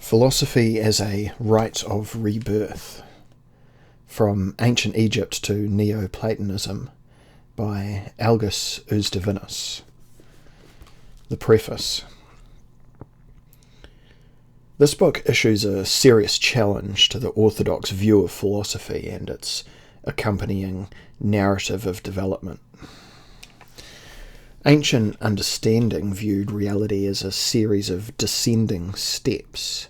Philosophy as a Rite of Rebirth, from Ancient Egypt to Neoplatonism, by Algis Uzdivinus. The Preface. This book issues a serious challenge to the orthodox view of philosophy and its accompanying narrative of development. Ancient understanding viewed reality as a series of descending steps,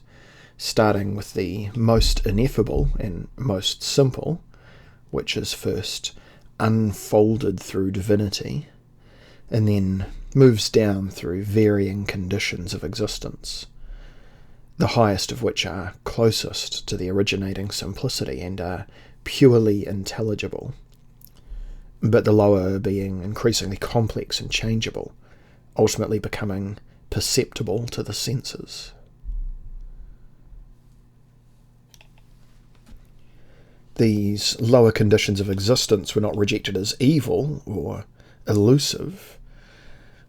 starting with the most ineffable and most simple, which is first unfolded through divinity, and then moves down through varying conditions of existence, the highest of which are closest to the originating simplicity and are purely intelligible, but the lower being increasingly complex and changeable, ultimately becoming perceptible to the senses. These lower conditions of existence were not rejected as evil or elusive,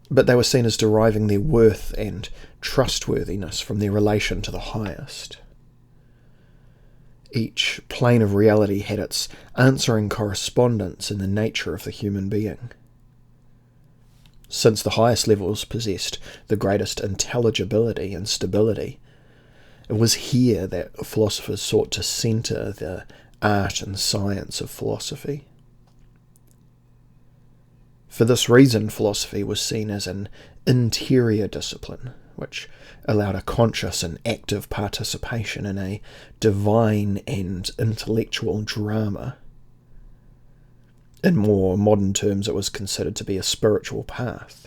but they were seen as deriving their worth and trustworthiness from their relation to the highest. Each plane of reality had its answering correspondence in the nature of the human being. Since the highest levels possessed the greatest intelligibility and stability, it was here that philosophers sought to centre the art and science of philosophy. For this reason, philosophy was seen as an interior discipline, which allowed a conscious and active participation in a divine and intellectual drama. In more modern terms, it was considered to be a spiritual path,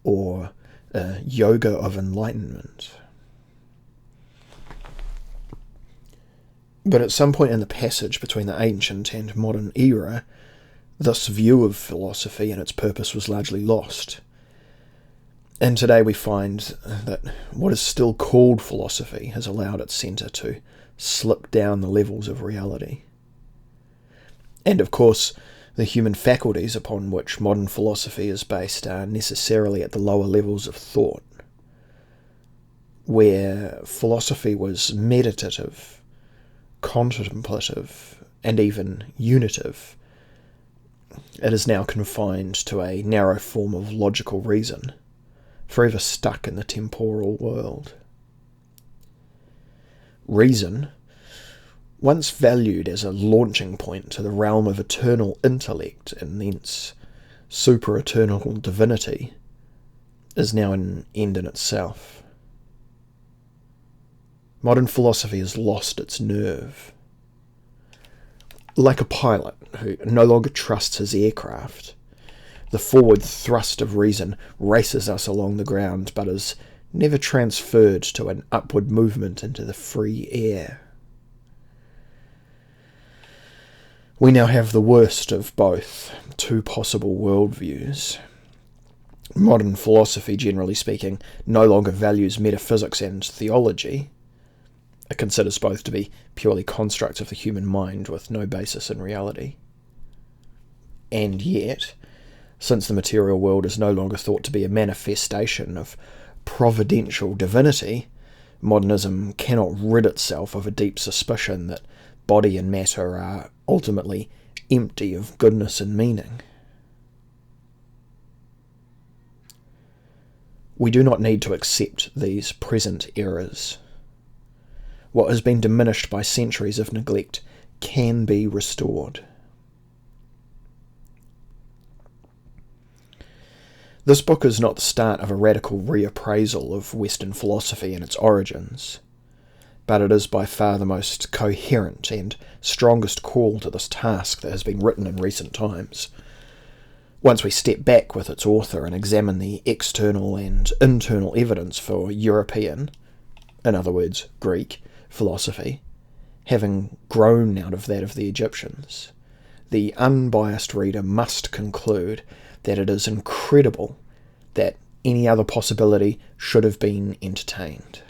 or a yoga of enlightenment. But at some point in the passage between the ancient and modern era, this view of philosophy and its purpose was largely lost. And today we find that what is still called philosophy has allowed its centre to slip down the levels of reality. And of course, the human faculties upon which modern philosophy is based are necessarily at the lower levels of thought. Where philosophy was meditative, contemplative, and even unitive, it is now confined to a narrow form of logical reason, forever stuck in the temporal world. Reason, once valued as a launching point to the realm of eternal intellect and thence super-eternal divinity, is now an end in itself. Modern philosophy has lost its nerve. Like a pilot who no longer trusts his aircraft, the forward thrust of reason races us along the ground, but is never transferred to an upward movement into the free air. We now have the worst of both, two possible worldviews. Modern philosophy, generally speaking, no longer values metaphysics and theology. It considers both to be purely constructs of the human mind with no basis in reality. And yet, since the material world is no longer thought to be a manifestation of providential divinity, modernism cannot rid itself of a deep suspicion that body and matter are ultimately empty of goodness and meaning. We do not need to accept these present errors. What has been diminished by centuries of neglect can be restored. This book is not the start of a radical reappraisal of Western philosophy and its origins, but it is by far the most coherent and strongest call to this task that has been written in recent times. Once we step back with its author and examine the external and internal evidence for European, in other words, Greek, philosophy, having grown out of that of the Egyptians, the unbiased reader must conclude that it is incredible that any other possibility should have been entertained.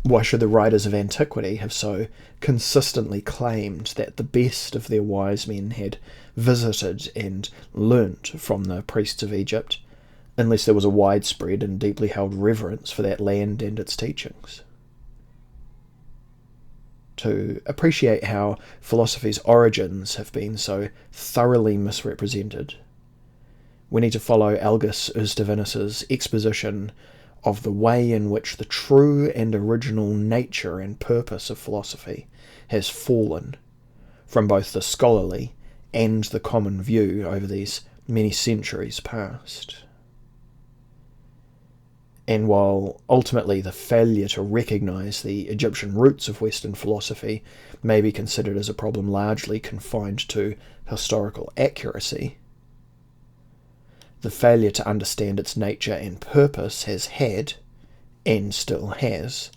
Why should the writers of antiquity have so consistently claimed that the best of their wise men had visited and learnt from the priests of Egypt, unless there was a widespread and deeply held reverence for that land and its teachings. To appreciate how philosophy's origins have been so thoroughly misrepresented, we need to follow Algis Ustavinis's exposition of the way in which the true and original nature and purpose of philosophy has fallen from both the scholarly and the common view over these many centuries past. And while ultimately the failure to recognise the Egyptian roots of Western philosophy may be considered as a problem largely confined to historical accuracy, the failure to understand its nature and purpose has had, and still has,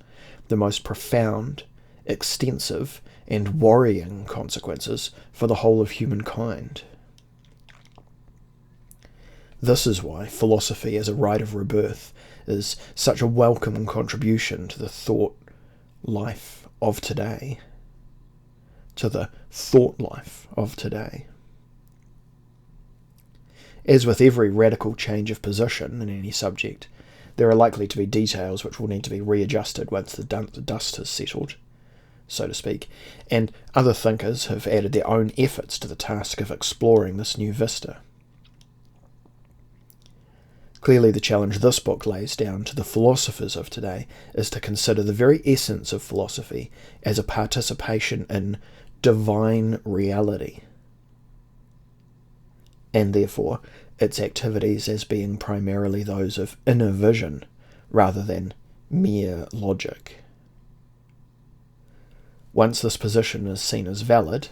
the most profound, extensive, and worrying consequences for the whole of humankind. This is why philosophy as a rite of rebirth is such a welcome contribution to the thought life of today. As with every radical change of position in any subject, there are likely to be details which will need to be readjusted once the dust has settled, so to speak, and other thinkers have added their own efforts to the task of exploring this new vista. Clearly, the challenge this book lays down to the philosophers of today is to consider the very essence of philosophy as a participation in divine reality, and therefore its activities as being primarily those of inner vision rather than mere logic. Once this position is seen as valid,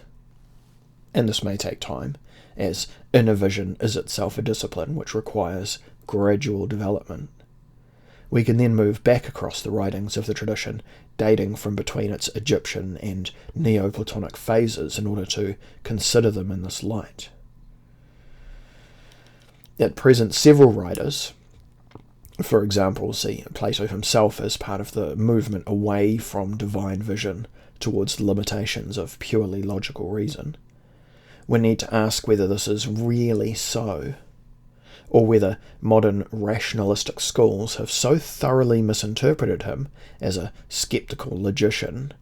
and this may take time, as inner vision is itself a discipline which requires gradual development, we can then move back across the writings of the tradition dating from between its Egyptian and Neoplatonic phases in order to consider them in this light. At present, several writers, for example, see Plato himself as part of the movement away from divine vision towards the limitations of purely logical reason, we need to ask whether this is really so, or whether modern rationalistic schools have so thoroughly misinterpreted him as a sceptical logician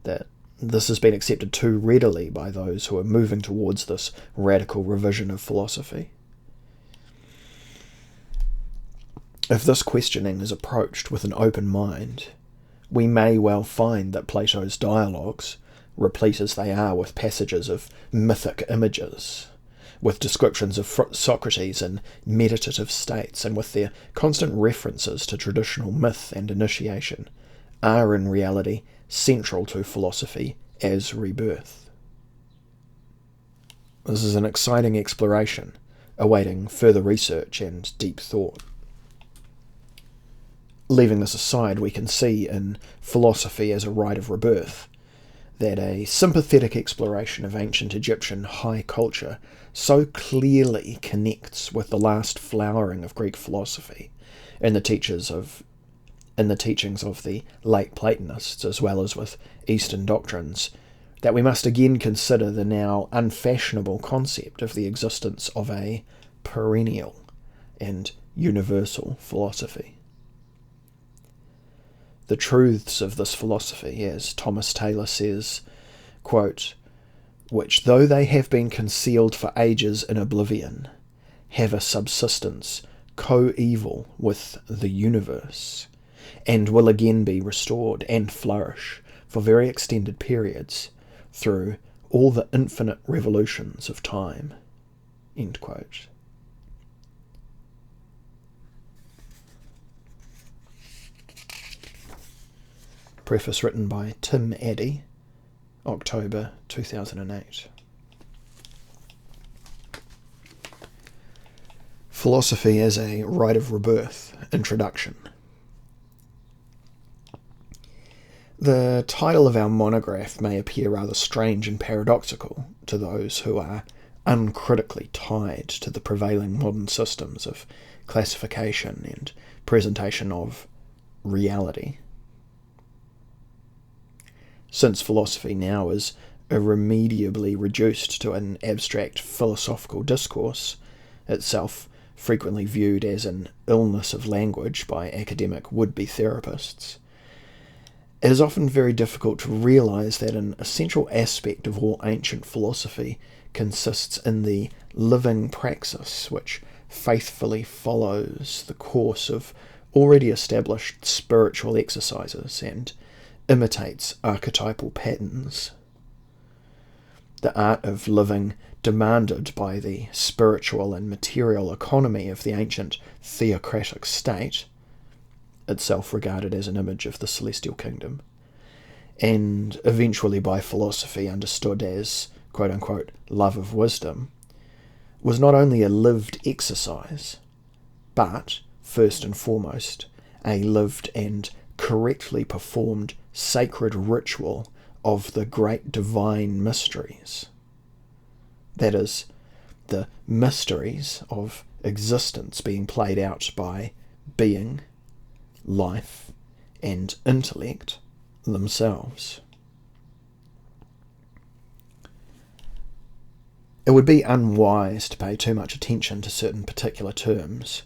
that this has been accepted too readily by those who are moving towards this radical revision of philosophy. If this questioning is approached with an open mind, we may well find that Plato's dialogues, replete as they are with passages of mythic images, with descriptions of Socrates in meditative states, and with their constant references to traditional myth and initiation, are in reality central to philosophy as rebirth. This is an exciting exploration, awaiting further research and deep thought. Leaving this aside, we can see in Philosophy as a Rite of Rebirth that a sympathetic exploration of ancient Egyptian high culture so clearly connects with the last flowering of Greek philosophy in the teachings of the late Platonists, as well as with Eastern doctrines, that we must again consider the now unfashionable concept of the existence of a perennial and universal philosophy. The truths of this philosophy, as Thomas Taylor says, quote, which though they have been concealed for ages in oblivion, have a subsistence coeval with the universe, and will again be restored and flourish for very extended periods through all the infinite revolutions of time. End quote. Preface written by Tim Addy, October 2008. Philosophy as a Rite of Rebirth, Introduction. The title of our monograph may appear rather strange and paradoxical to those who are uncritically tied to the prevailing modern systems of classification and presentation of reality. Since philosophy now is irremediably reduced to an abstract philosophical discourse, itself frequently viewed as an illness of language by academic would-be therapists, it is often very difficult to realise that an essential aspect of all ancient philosophy consists in the living praxis which faithfully follows the course of already established spiritual exercises and imitates archetypal patterns. The art of living demanded by the spiritual and material economy of the ancient theocratic state, itself regarded as an image of the celestial kingdom, and eventually by philosophy understood as quote-unquote love of wisdom, was not only a lived exercise, but, first and foremost, a lived and correctly performed sacred ritual of the great divine mysteries. That is, the mysteries of existence being played out by being, life, and intellect themselves. It would be unwise to pay too much attention to certain particular terms,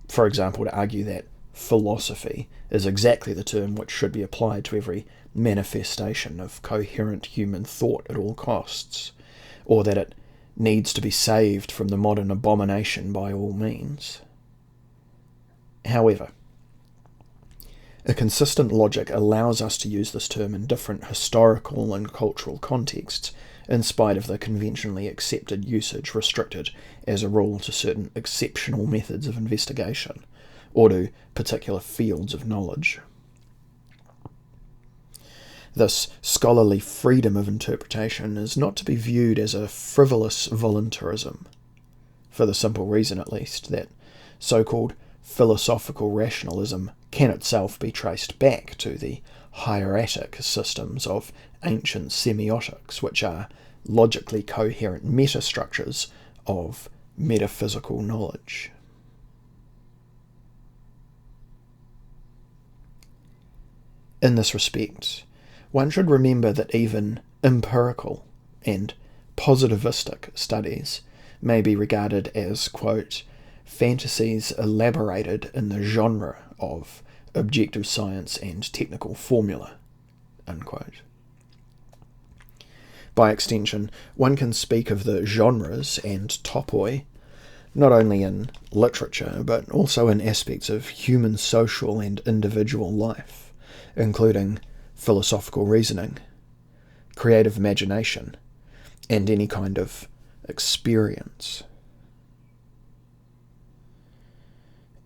for example, to argue that philosophy is exactly the term which should be applied to every manifestation of coherent human thought at all costs, or that it needs to be saved from the modern abomination by all means. However, a consistent logic allows us to use this term in different historical and cultural contexts, in spite of the conventionally accepted usage restricted as a rule to certain exceptional methods of investigation, or to particular fields of knowledge. This scholarly freedom of interpretation is not to be viewed as a frivolous voluntarism, for the simple reason at least that so-called philosophical rationalism can itself be traced back to the hieratic systems of ancient semiotics, which are logically coherent metastructures of metaphysical knowledge. In this respect, one should remember that even empirical and positivistic studies may be regarded as, quote, fantasies elaborated in the genre of objective science and technical formula, unquote. By extension, one can speak of the genres and topoi not only in literature but also in aspects of human social and individual life, including philosophical reasoning, creative imagination, and any kind of experience.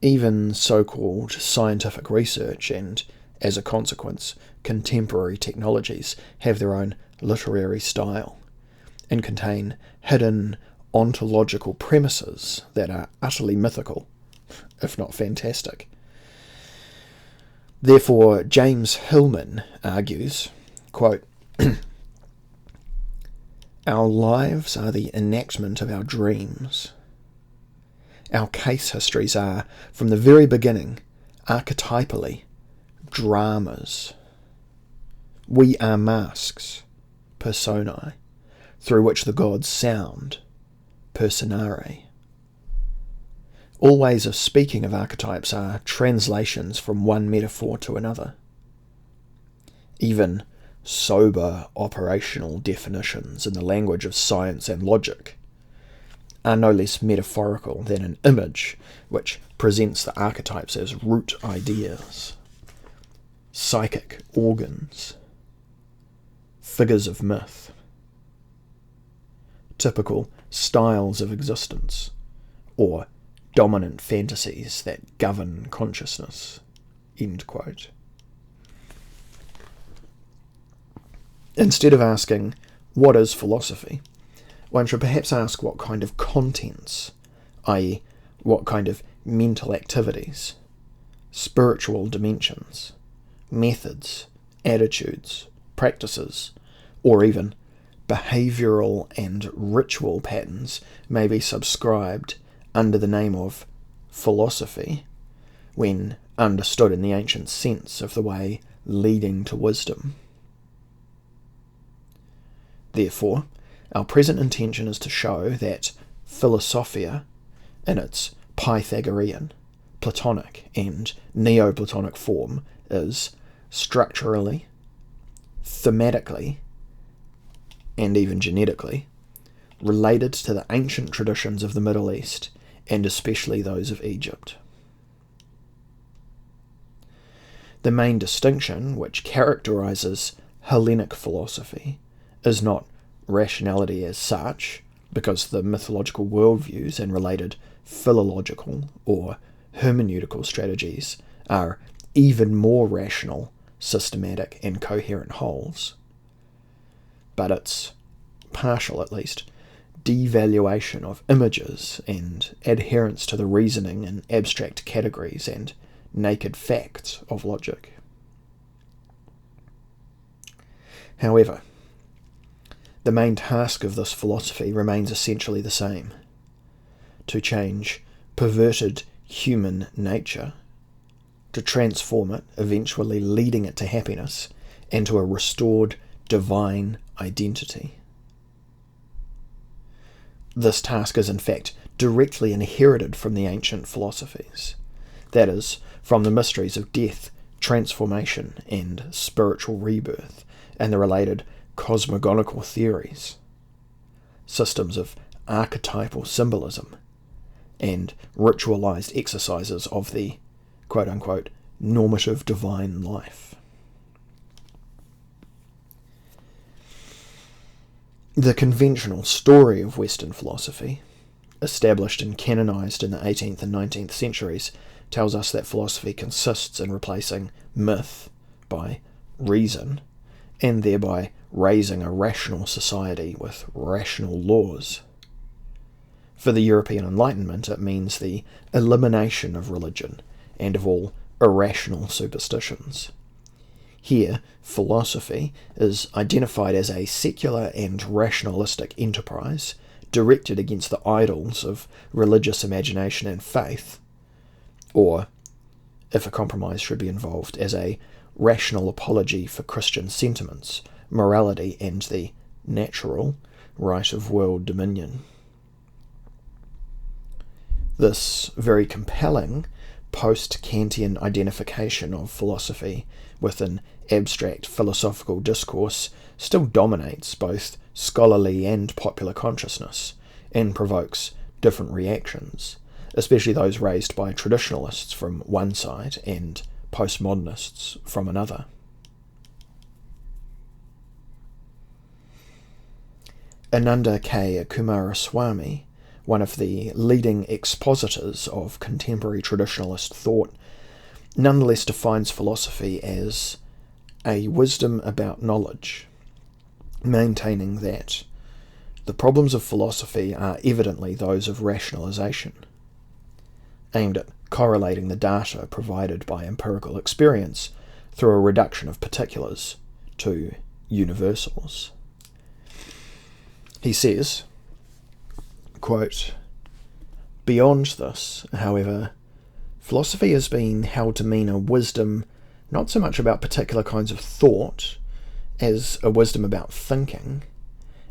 Even so-called scientific research and, as a consequence, contemporary technologies have their own literary style and contain hidden ontological premises that are utterly mythical, if not fantastic. Therefore, James Hillman argues, quote, our lives are the enactment of our dreams. Our case histories are, from the very beginning, archetypally, dramas. We are masks, personae, through which the gods sound, personare. All ways of speaking of archetypes are translations from one metaphor to another. Even sober operational definitions in the language of science and logic are no less metaphorical than an image which presents the archetypes as root ideas, psychic organs, figures of myth, typical styles of existence, or dominant fantasies that govern consciousness. End quote. Instead of asking, what is philosophy, one should perhaps ask what kind of contents, i.e., what kind of mental activities, spiritual dimensions, methods, attitudes, practices, or even behavioural and ritual patterns may be subscribed under the name of philosophy, when understood in the ancient sense of the way leading to wisdom. Therefore, our present intention is to show that philosophia, in its Pythagorean, Platonic, and Neoplatonic form is structurally, thematically, and even genetically related to the ancient traditions of the Middle East, and especially those of Egypt. The main distinction which characterizes Hellenic philosophy is not rationality as such, because the mythological worldviews and related philological or hermeneutical strategies are even more rational, systematic, and coherent wholes. But its partial, at least, devaluation of images and adherence to the reasoning in abstract categories and naked facts of logic. However, the main task of this philosophy remains essentially the same: to change perverted human nature, to transform it, eventually leading it to happiness, and to a restored divine identity. This task is in fact directly inherited from the ancient philosophies, that is, from the mysteries of death, transformation, and spiritual rebirth, and the related cosmogonical theories, systems of archetypal symbolism, and ritualized exercises of the quote-unquote normative divine life. The conventional story of Western philosophy, established and canonized in the 18th and 19th centuries, tells us that philosophy consists in replacing myth by reason, and thereby raising a rational society with rational laws. For the European Enlightenment, it means the elimination of religion and of all irrational superstitions. Here, philosophy is identified as a secular and rationalistic enterprise directed against the idols of religious imagination and faith, or, if a compromise should be involved, as a rational apology for Christian sentiments, morality, and the natural right of world dominion. This very compelling post-Kantian identification of philosophy with an abstract philosophical discourse still dominates both scholarly and popular consciousness, and provokes different reactions, especially those raised by traditionalists from one side and postmodernists from another. Ananda K. Coomaraswamy, one of the leading expositors of contemporary traditionalist thought, nonetheless defines philosophy as a wisdom about knowledge, maintaining that the problems of philosophy are evidently those of rationalization, aimed at correlating the data provided by empirical experience through a reduction of particulars to universals. He says, quote, "Beyond this, however, philosophy has been held to mean a wisdom not so much about particular kinds of thought as a wisdom about thinking,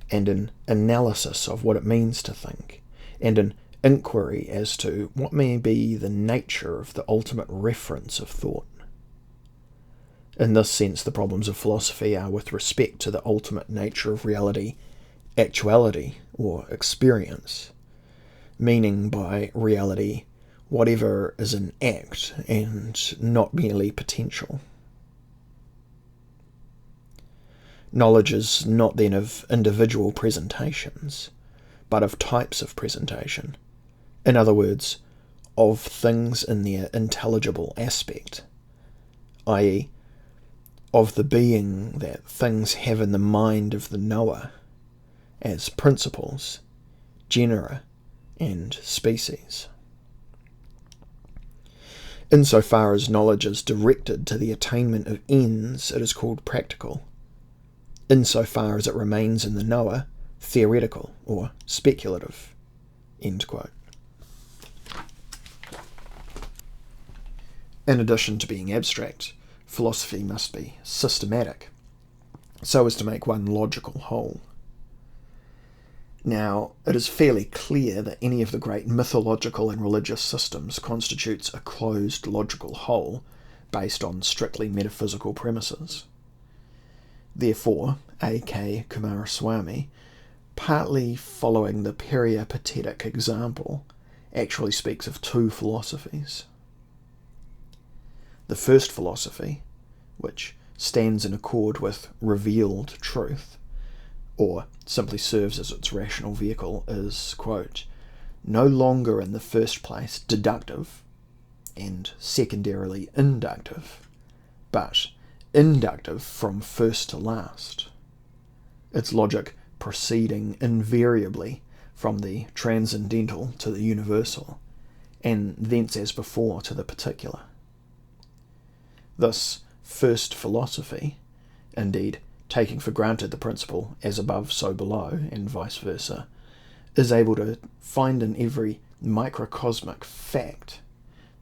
and an analysis of what it means to think, and an inquiry as to what may be the nature of the ultimate reference of thought. In this sense, the problems of philosophy are with respect to the ultimate nature of reality, actuality, or experience, meaning by reality whatever is an act and not merely potential. Knowledge is not then of individual presentations, but of types of presentation, in other words, of things in their intelligible aspect, i.e., of the being that things have in the mind of the knower, as principles, genera, and species. Insofar as knowledge is directed to the attainment of ends, it is called practical. Insofar as it remains in the knower, theoretical or speculative." End quote. In addition to being abstract, philosophy must be systematic, so as to make one logical whole. Now, it is fairly clear that any of the great mythological and religious systems constitutes a closed logical whole based on strictly metaphysical premises. Therefore, A.K. Kumaraswamy, partly following the peripatetic example, actually speaks of two philosophies. The first philosophy, which stands in accord with revealed truth, or simply serves as its rational vehicle, is, quote, no longer in the first place deductive, and secondarily inductive, but inductive from first to last, its logic proceeding invariably from the transcendental to the universal, and thence as before to the particular. This first philosophy, indeed taking for granted the principle as above so below, and vice versa, is able to find in every microcosmic fact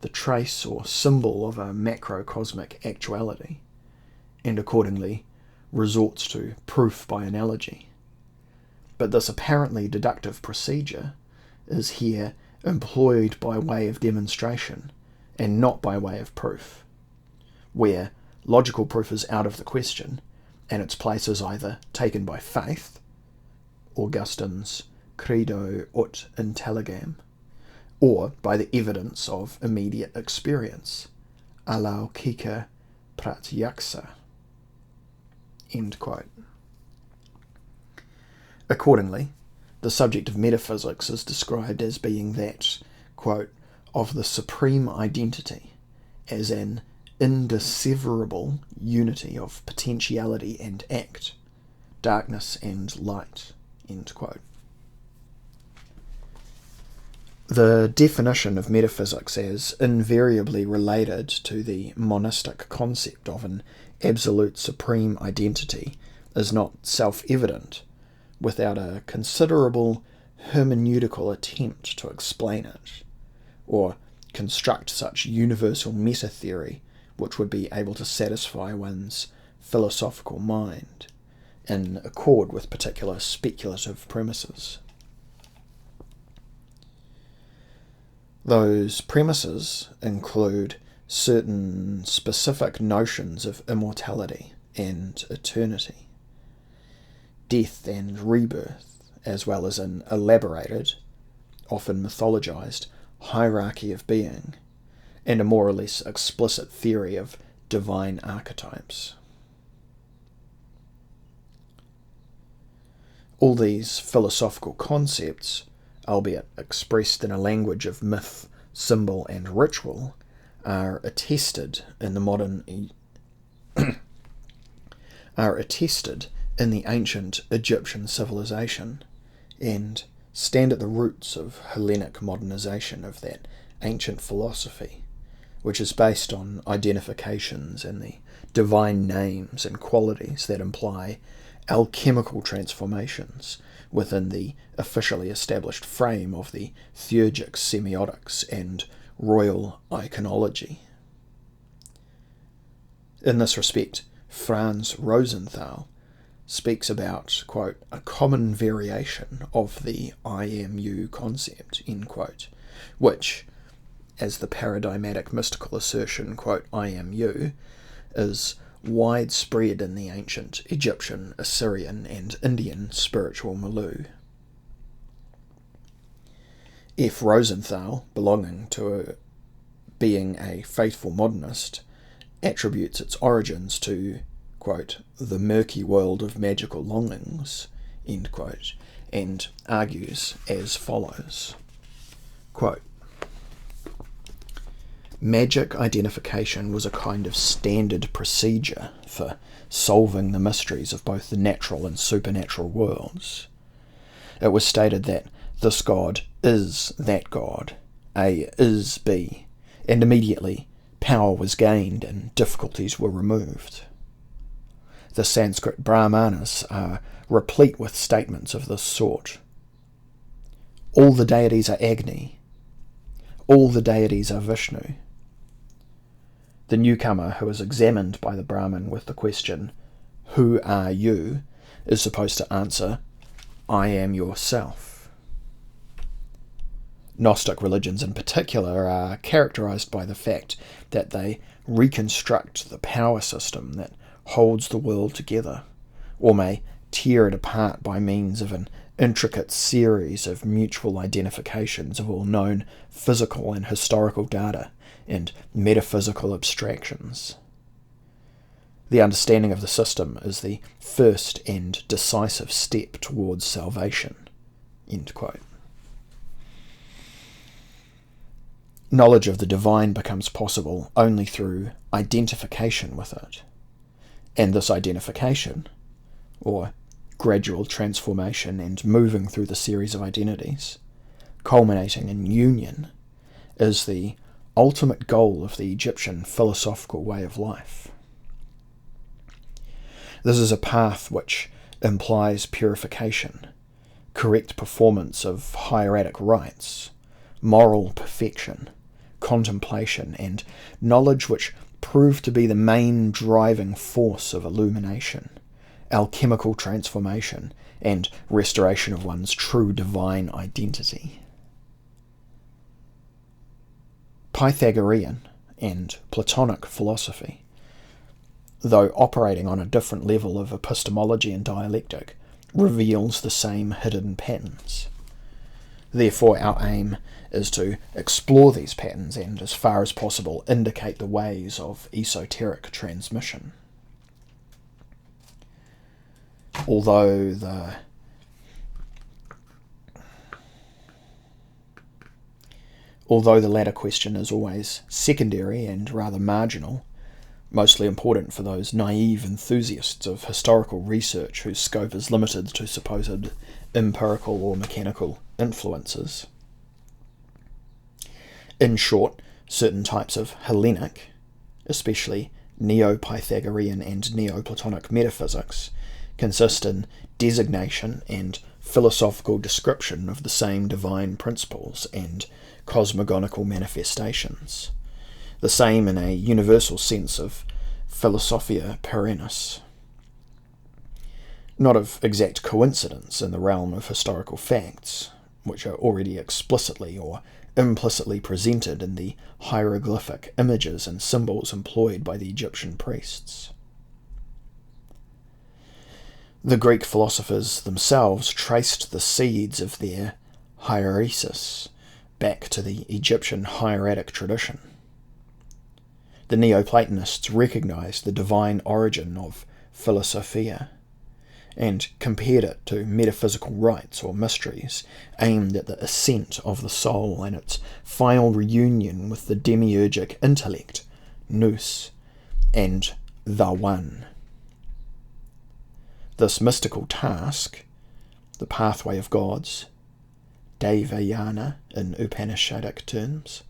the trace or symbol of a macrocosmic actuality, and accordingly resorts to proof by analogy. But this apparently deductive procedure is here employed by way of demonstration and not by way of proof, where logical proof is out of the question and its place is either taken by faith, Augustine's credo ut intelligam, or by the evidence of immediate experience, alaukika pratyaksa. End quote. Accordingly, the subject of metaphysics is described as being that, quote, of the supreme identity, as an indisseverable unity of potentiality and act, darkness and light, end quote. The definition of metaphysics as invariably related to the monistic concept of an absolute supreme identity is not self-evident without a considerable hermeneutical attempt to explain it, or construct such universal meta-theory which would be able to satisfy one's philosophical mind, in accord with particular speculative premises. Those premises include certain specific notions of immortality and eternity, death and rebirth, as well as an elaborated, often mythologized, hierarchy of being, and a more or less explicit theory of divine archetypes. All these philosophical concepts, albeit expressed in a language of myth, symbol, and ritual, are attested in the ancient Egyptian civilization, and stand at the roots of Hellenic modernization of that ancient philosophy, which is based on identifications in the divine names and qualities that imply alchemical transformations within the officially established frame of the theurgic semiotics and royal iconology. In this respect, Franz Rosenthal speaks about, quote, a common variation of the I am you concept, end quote, which, as the paradigmatic mystical assertion, quote, I am you, is widespread in the ancient Egyptian, Assyrian, and Indian spiritual milieu. F. Rosenthal, belonging to being a faithful modernist, attributes its origins to, quote, the murky world of magical longings, end quote, and argues as follows, quote, magic identification was a kind of standard procedure for solving the mysteries of both the natural and supernatural worlds. It was stated that this god is that god, A is B, and immediately power was gained and difficulties were removed. The Sanskrit Brahmanas are replete with statements of this sort. All the deities are Agni. All the deities are Vishnu. The newcomer who is examined by the Brahmin with the question, who are you, is supposed to answer, I am yourself. Gnostic religions in particular are characterized by the fact that they reconstruct the power system that holds the world together, or may tear it apart by means of an intricate series of mutual identifications of all known physical and historical data and metaphysical abstractions. The understanding of the system is the first and decisive step towards salvation." End quote. Knowledge of the divine becomes possible only through identification with it, and this identification, or gradual transformation and moving through the series of identities, culminating in union, is the ultimate goal of the Egyptian philosophical way of life. This is a path which implies purification, correct performance of hieratic rites, moral perfection, contemplation, and knowledge which prove to be the main driving force of illumination, alchemical transformation, and restoration of one's true divine identity. Pythagorean and Platonic philosophy, though operating on a different level of epistemology and dialectic, reveals the same hidden patterns. Therefore, our aim is to explore these patterns and, as far as possible, indicate the ways of esoteric transmission. Although the latter question is always secondary and rather marginal, mostly important for those naive enthusiasts of historical research whose scope is limited to supposed empirical or mechanical influences. In short, certain types of Hellenic, especially Neo-Pythagorean and Neoplatonic metaphysics, consist in designation and philosophical description of the same divine principles and cosmogonical manifestations, the same in a universal sense of philosophia perennis, not of exact coincidence in the realm of historical facts, which are already explicitly or implicitly presented in the hieroglyphic images and symbols employed by the Egyptian priests. The Greek philosophers themselves traced the seeds of their hieresis back to the Egyptian hieratic tradition. The Neoplatonists recognized the divine origin of philosophia and compared it to metaphysical rites or mysteries aimed at the ascent of the soul and its final reunion with the demiurgic intellect, nous, and the One. This mystical task, the pathway of gods, Devayana in Upanishadic terms,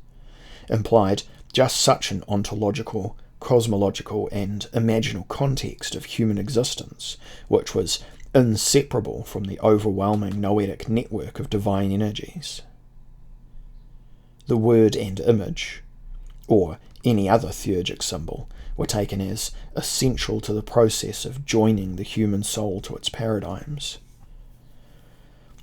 implied just such an ontological, cosmological, and imaginal context of human existence, which was inseparable from the overwhelming noetic network of divine energies. The word and image, or any other theurgic symbol, were taken as essential to the process of joining the human soul to its paradigms.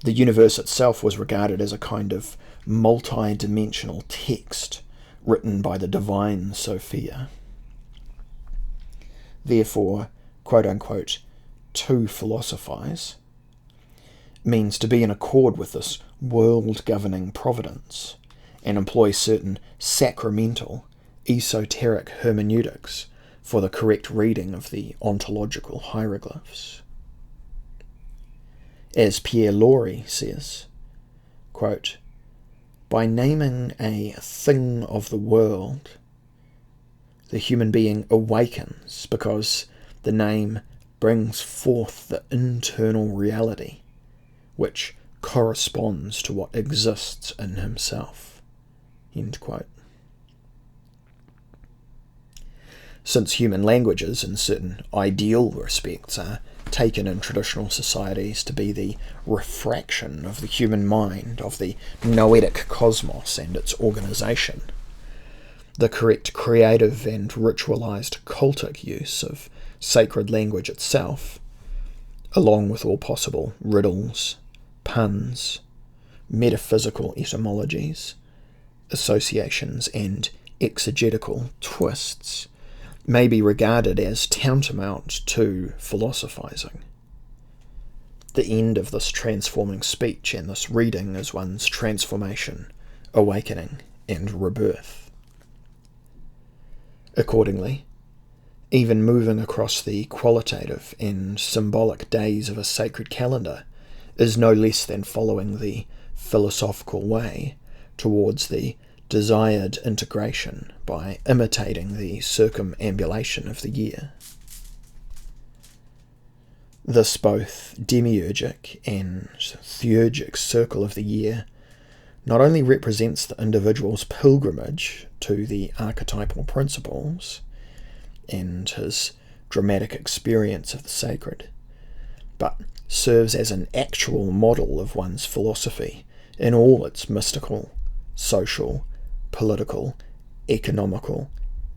The universe itself was regarded as a kind of multi-dimensional text written by the divine Sophia. Therefore, quote-unquote, to philosophize means to be in accord with this world-governing providence and employ certain sacramental, esoteric hermeneutics for the correct reading of the ontological hieroglyphs. As Pierre Laurie says, quote, by naming a thing of the world, the human being awakens because the name brings forth the internal reality which corresponds to what exists in himself. End quote. Since human languages, in certain ideal respects, are taken in traditional societies to be the refraction of the human mind, of the noetic cosmos and its organisation, the correct creative and ritualised cultic use of sacred language itself, along with all possible riddles, puns, metaphysical etymologies, associations, and exegetical twists may be regarded as tantamount to philosophizing. The end of this transforming speech and this reading is one's transformation, awakening, and rebirth. Accordingly, even moving across the qualitative and symbolic days of a sacred calendar is no less than following the philosophical way towards the desired integration by imitating the circumambulation of the year. This both demiurgic and theurgic circle of the year not only represents the individual's pilgrimage to the archetypal principles and his dramatic experience of the sacred, but serves as an actual model of one's philosophy in all its mystical, social, political, economical,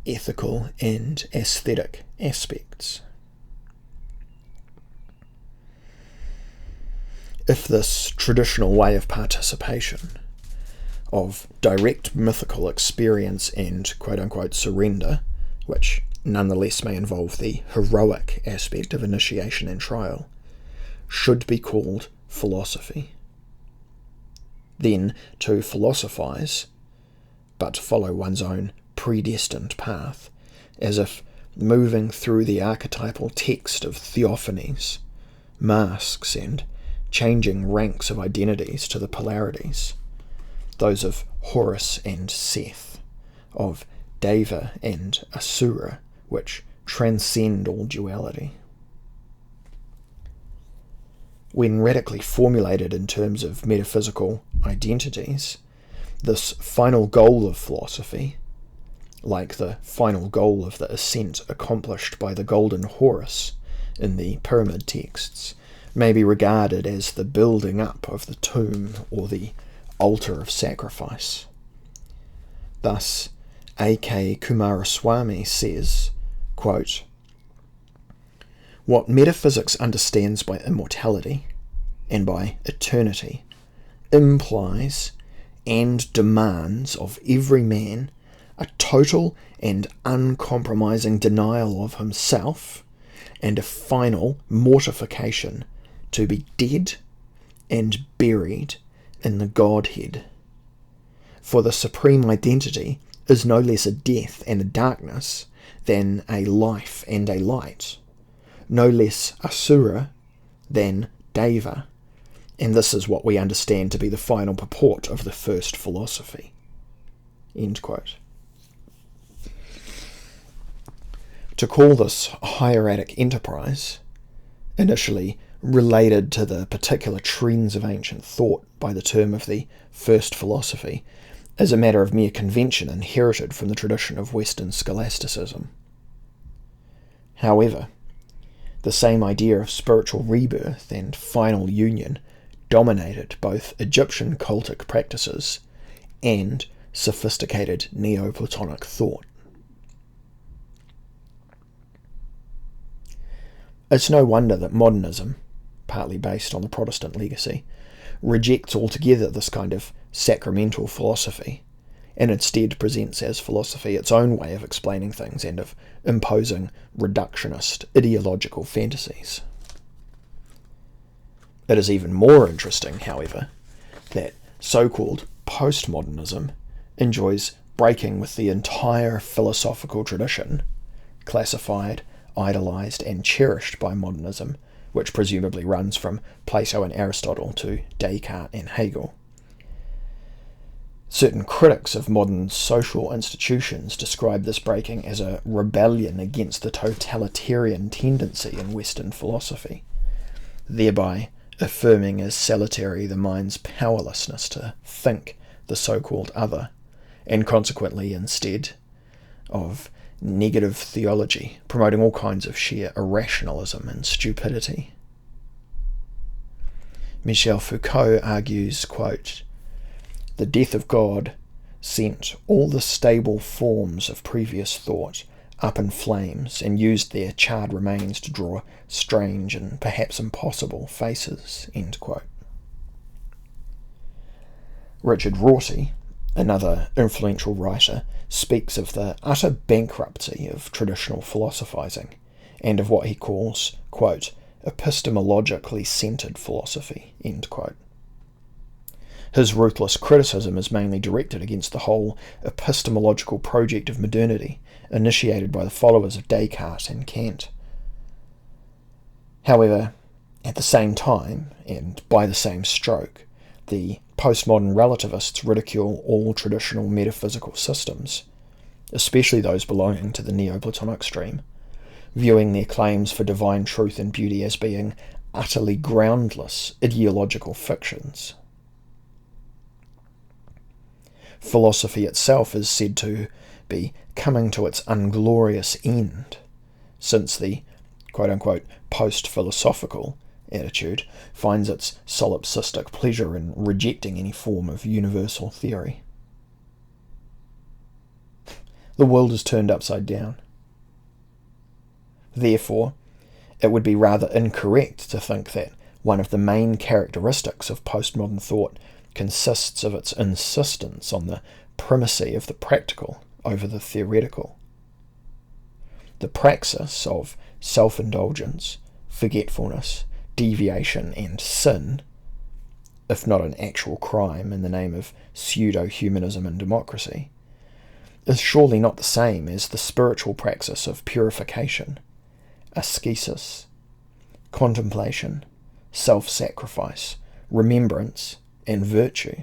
ethical, and aesthetic aspects. If this traditional way of participation, of direct mythical experience and quote-unquote surrender, which nonetheless may involve the heroic aspect of initiation and trial, should be called philosophy, then to philosophize, but follow one's own predestined path, as if moving through the archetypal text of theophanies, masks, and changing ranks of identities to the polarities, those of Horus and Seth, of Deva and Asura, which transcend all duality. When radically formulated in terms of metaphysical identities, this final goal of philosophy, like the final goal of the ascent accomplished by the golden Horus in the pyramid texts, may be regarded as the building up of the tomb or the altar of sacrifice. Thus, A.K. Kumaraswamy says, quote, "What metaphysics understands by immortality and by eternity implies and demands of every man a total and uncompromising denial of himself and a final mortification to be dead and buried in the Godhead. For the supreme identity is no less a death and a darkness than a life and a light, no less Asura than Deva, and this is what we understand to be the final purport of the first philosophy." End quote. To call this hieratic enterprise, initially related to the particular trends of ancient thought by the term of the first philosophy, is a matter of mere convention inherited from the tradition of Western scholasticism. However, the same idea of spiritual rebirth and final union dominated both Egyptian cultic practices and sophisticated Neoplatonic thought. It's no wonder that modernism, partly based on the Protestant legacy, rejects altogether this kind of sacramental philosophy, and instead presents as philosophy its own way of explaining things and of imposing reductionist ideological fantasies. It is even more interesting, however, that so-called postmodernism enjoys breaking with the entire philosophical tradition, classified, idolized, and cherished by modernism, which presumably runs from Plato and Aristotle to Descartes and Hegel. Certain critics of modern social institutions describe this breaking as a rebellion against the totalitarian tendency in Western philosophy, thereby affirming as salutary the mind's powerlessness to think the so-called other, and consequently instead of negative theology, promoting all kinds of sheer irrationalism and stupidity. Michel Foucault argues, quote, "The death of God sent all the stable forms of previous thought up in flames and used their charred remains to draw strange and perhaps impossible faces." End quote. Richard Rorty, another influential writer, speaks of the utter bankruptcy of traditional philosophizing and of what he calls, quote, epistemologically centred philosophy, end quote. His ruthless criticism is mainly directed against the whole epistemological project of modernity initiated by the followers of Descartes and Kant. However, at the same time, and by the same stroke, the postmodern relativists ridicule all traditional metaphysical systems, especially those belonging to the Neoplatonic stream, viewing their claims for divine truth and beauty as being utterly groundless ideological fictions. Philosophy itself is said to be coming to its unglorious end, since the quote-unquote post-philosophical attitude finds its solipsistic pleasure in rejecting any form of universal theory. The world is turned upside down. Therefore, it would be rather incorrect to think that one of the main characteristics of postmodern thought consists of its insistence on the primacy of the practical over the theoretical. The praxis of self-indulgence, forgetfulness, deviation and sin, if not an actual crime in the name of pseudo-humanism and democracy, is surely not the same as the spiritual praxis of purification, ascesis, contemplation, self-sacrifice, remembrance, and virtue.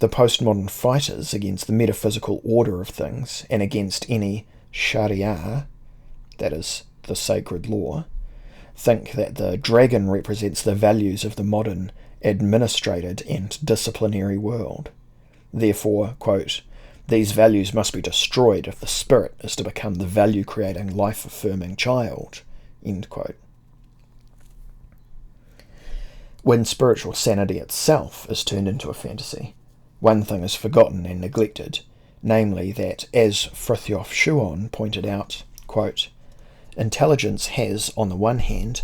The postmodern fighters against the metaphysical order of things and against any sharia, that is, the sacred law, think that the dragon represents the values of the modern, administrated and disciplinary world. Therefore, quote, these values must be destroyed if the spirit is to become the value-creating, life-affirming child, end quote. When spiritual sanity itself is turned into a fantasy, one thing is forgotten and neglected, namely that, as Frithjof Schuon pointed out, quote, intelligence has, on the one hand,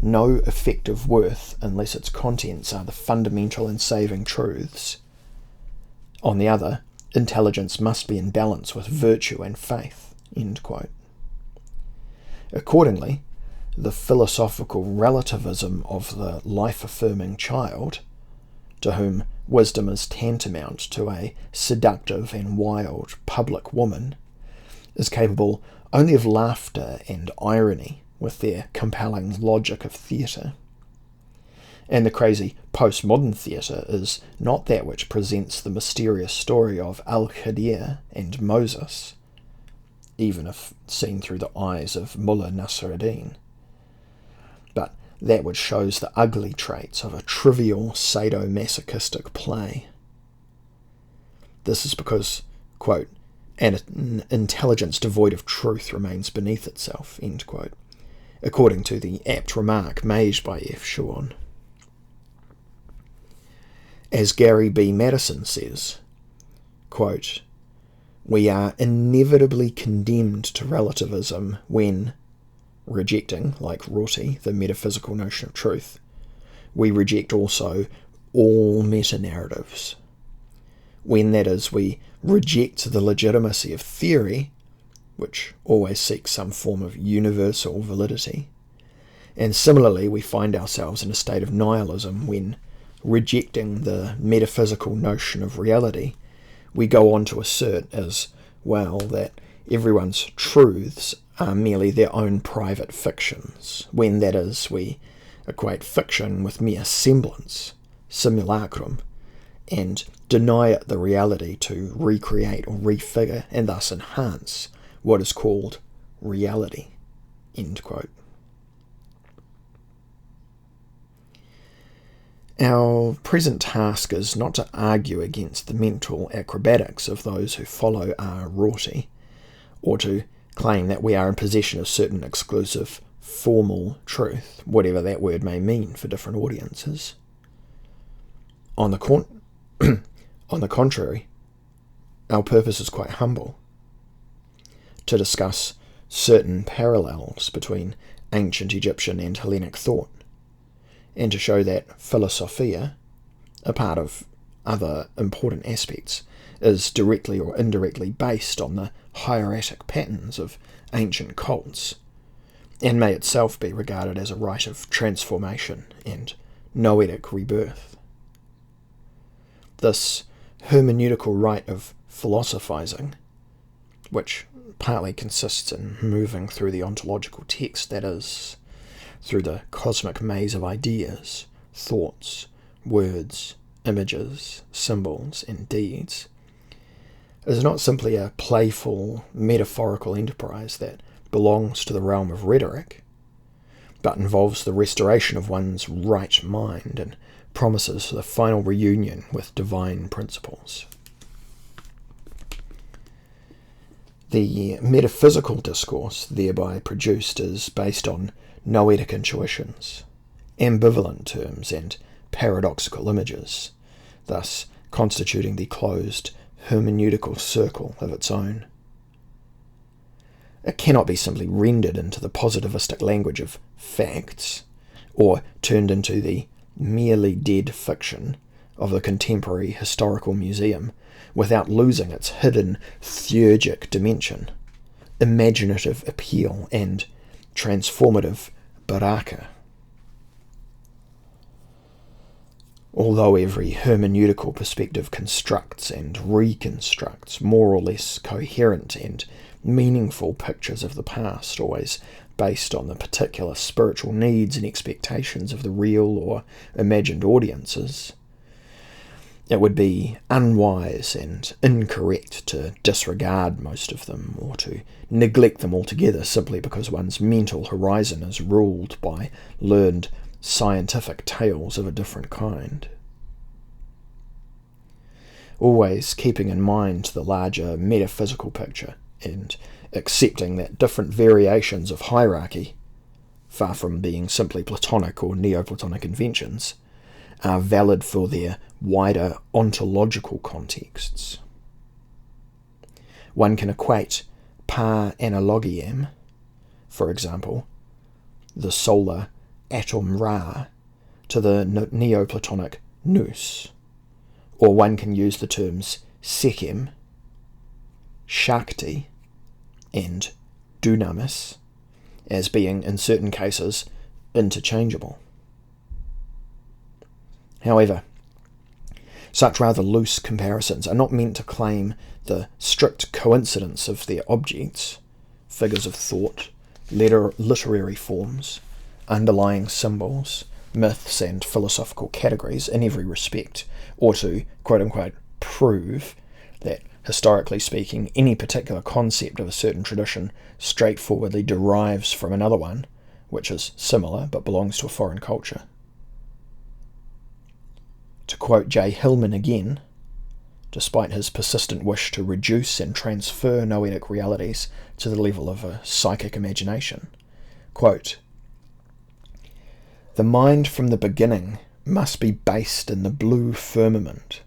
no effective worth unless its contents are the fundamental and saving truths. On the other, intelligence must be in balance with virtue and faith, end quote. Accordingly, the philosophical relativism of the life-affirming child, to whom wisdom is tantamount to a seductive and wild public woman, is capable only of laughter and irony with their compelling logic of theatre. And the crazy postmodern theatre is not that which presents the mysterious story of Al-Khadir and Moses, even if seen through the eyes of Mullah Nasruddin, but that which shows the ugly traits of a trivial sadomasochistic play. This is because, quote, an intelligence devoid of truth remains beneath itself, end quote, according to the apt remark made by F. Schuon. As Gary B. Madison says, quote, we are inevitably condemned to relativism when, rejecting, like Rorty, the metaphysical notion of truth, we reject also all meta-narratives. When, that is, we reject the legitimacy of theory, which always seeks some form of universal validity, and similarly we find ourselves in a state of nihilism when, rejecting the metaphysical notion of reality, we go on to assert as well that everyone's truths are merely their own private fictions, when, that is, we equate fiction with mere semblance, simulacrum, and deny it the reality to recreate or refigure and thus enhance what is called reality, end quote. Our present task is not to argue against the mental acrobatics of those who follow R. Rorty, or to claim that we are in possession of certain exclusive formal truth, whatever that word may mean for different audiences. On the contrary, our purpose is quite humble: to discuss certain parallels between ancient Egyptian and Hellenic thought, and to show that philosophia, a part of other important aspects, is directly or indirectly based on the hieratic patterns of ancient cults, and may itself be regarded as a rite of transformation and noetic rebirth. This hermeneutical rite of philosophizing, which partly consists in moving through the ontological text, that is, through the cosmic maze of ideas, thoughts, words, images, symbols, and deeds, is not simply a playful, metaphorical enterprise that belongs to the realm of rhetoric, but involves the restoration of one's right mind and promises the final reunion with divine principles. The metaphysical discourse thereby produced is based on noetic intuitions, ambivalent terms, and paradoxical images, thus constituting the closed hermeneutical circle of its own. It cannot be simply rendered into the positivistic language of facts, or turned into the merely dead fiction of the contemporary historical museum, without losing its hidden theurgic dimension, imaginative appeal, and transformative baraka. Although every hermeneutical perspective constructs and reconstructs more or less coherent and meaningful pictures of the past, always based on the particular spiritual needs and expectations of the real or imagined audiences, it would be unwise and incorrect to disregard most of them or to neglect them altogether simply because one's mental horizon is ruled by learned scientific tales of a different kind. Always keeping in mind the larger metaphysical picture and accepting that different variations of hierarchy, far from being simply Platonic or Neoplatonic inventions, are valid for their wider ontological contexts. One can equate par analogiam, for example, the solar atom Ra, to the Neoplatonic nous, or one can use the terms Sekhem, Shakti, and Dunamis as being, in certain cases, interchangeable. However, such rather loose comparisons are not meant to claim the strict coincidence of their objects, figures of thought, literary forms, underlying symbols, myths, and philosophical categories in every respect, or to, quote-unquote, prove that, historically speaking, any particular concept of a certain tradition straightforwardly derives from another one, which is similar but belongs to a foreign culture. To quote J. Hillman again, despite his persistent wish to reduce and transfer noetic realities to the level of a psychic imagination, quote, "The mind from the beginning must be based in the blue firmament,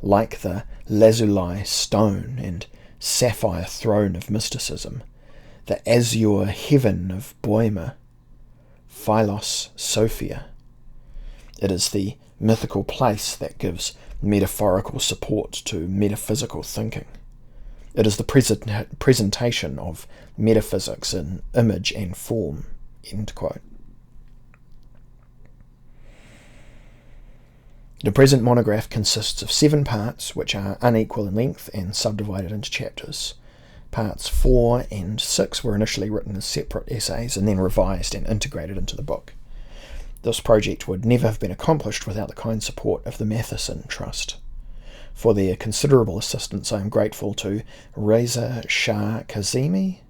like the lazuli stone and sapphire throne of mysticism, the azure heaven of Boehmer, Philos Sophia. It is the mythical place that gives metaphorical support to metaphysical thinking. It is the presentation of metaphysics in image and form." End quote. The present monograph consists of 7 parts, which are unequal in length and subdivided into chapters. Parts 4 and 6 were initially written as separate essays and then revised and integrated into the book. This project would never have been accomplished without the kind support of the Matheson Trust. For their considerable assistance, I am grateful to Reza Shah Kazemi,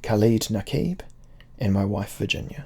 Khalid Naqib, and my wife Virginia.